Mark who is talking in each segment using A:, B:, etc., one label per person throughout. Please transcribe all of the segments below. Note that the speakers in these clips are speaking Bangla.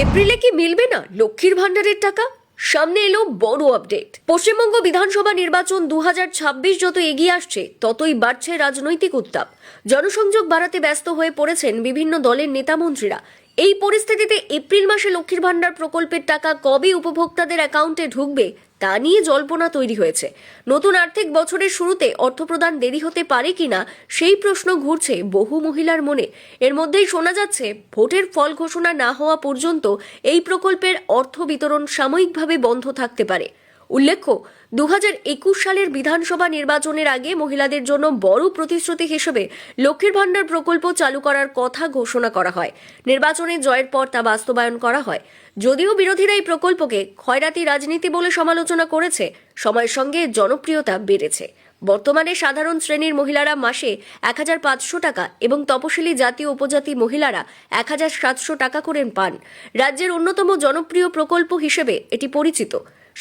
A: এপ্রিলে কি মিলবে না লক্ষ্মীর ভান্ডারের টাকা? সামনে এলো বড় আপডেট। পশ্চিমবঙ্গ বিধানসভা নির্বাচন 2026 যত এগিয়ে আসছে ততই বাড়ছে রাজনৈতিক উত্তাপ। জনসংযোগ বাড়াতে ব্যস্ত হয়ে পড়েছেন বিভিন্ন দলের নেতা মন্ত্রীরা। এই পরিস্থিতিতে এপ্রিল মাসে লক্ষ্মীর ভান্ডার প্রকল্পের টাকা কবে উপভোক্তাদের অ্যাকাউন্টে ঢুকবে তা নিয়ে জল্পনা তৈরি হয়েছে। নতুন আর্থিক বছরের শুরুতে অর্থপ্রদান দেরি হতে পারে কিনা সেই প্রশ্ন ঘুরছে বহু মহিলার মনে। এর মধ্যেই শোনা যাচ্ছে ভোটের ফল ঘোষণা না হওয়া পর্যন্ত এই প্রকল্পের অর্থ বিতরণ সাময়িকভাবে বন্ধ থাকতে পারে। উল্লেখ্য, 2021 সালের বিধানসভা নির্বাচনের আগে মহিলাদের জন্য বড় প্রতিশ্রুতি হিসেবে লক্ষ্মীর ভান্ডার প্রকল্প চালু করার কথা ঘোষণা করা হয়। নির্বাচনে জয়ের পর তা বাস্তবায়ন করা হয়। যদিও বিরোধীরা এই প্রকল্পকে খয়রাতি রাজনীতি বলে সমালোচনা করেছে, সময়ের সঙ্গে জনপ্রিয়তা বেড়েছে। বর্তমানে সাধারণ শ্রেণীর মহিলারা মাসে 1500 টাকা এবং তপশিলি জাতি ও উপজাতি মহিলারা 1700 টাকা করে পান। রাজ্যের অন্যতম জনপ্রিয় প্রকল্প হিসেবে এটি পরিচিত।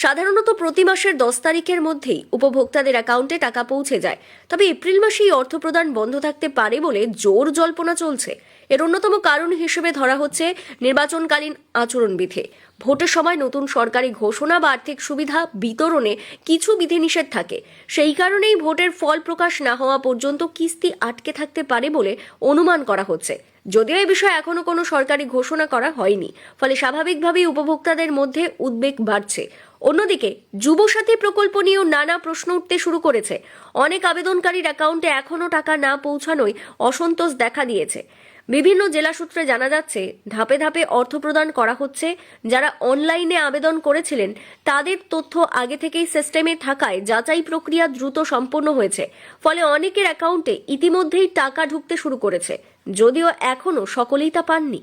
A: সাধারণত প্রতি মাসের 10 তারিখের মধ্যেই উপভোক্তাদের অ্যাকাউন্টে টাকা পৌঁছে যায়। তবে এপ্রিল মাসেই অর্থ প্রদান বন্ধ থাকতে পারে বলে জোর জল্পনা চলছে। এর অন্যতম কারণ হিসেবে ধরা হচ্ছে নির্বাচনকালীন আচরণবিধি। ভোটের সময় নতুন সরকারি ঘোষণা বা আর্থিক সুবিধা বিতরণে কিছু বিধিনিষেধ থাকে। সেই কারণেই ভোটের ফল প্রকাশ না হওয়া পর্যন্ত কিস্তি আটকে থাকতে পারে বলে অনুমান করা হচ্ছে। যদিও এই বিষয়ে এখনো কোনো সরকারি ঘোষণা করা হয়নি, ফলে স্বাভাবিকভাবেই উপভোক্তাদের মধ্যে উদ্বেগ বাড়ছে। অন্যদিকে যুবসাথী প্রকল্প নিয়েও নানা প্রশ্ন উঠতে শুরু করেছে। অনেক আবেদনকারীর অ্যাকাউন্টে এখনো টাকা না পৌঁছানোয় অসন্তোষ দেখা দিয়েছে। বিভিন্ন জেলা সূত্রে জানা যাচ্ছে ধাপে ধাপে অর্থ প্রদান করা হচ্ছে। যারা অনলাইনে আবেদন করেছিলেন তাদের তথ্য আগে থেকেই সিস্টেমে থাকায় যাচাই প্রক্রিয়া দ্রুত সম্পন্ন হয়েছে। ফলে অনেকের অ্যাকাউন্টে ইতিমধ্যেই টাকা ঢুকতে শুরু করেছে, যদিও এখনো সকলেই তা পাননি।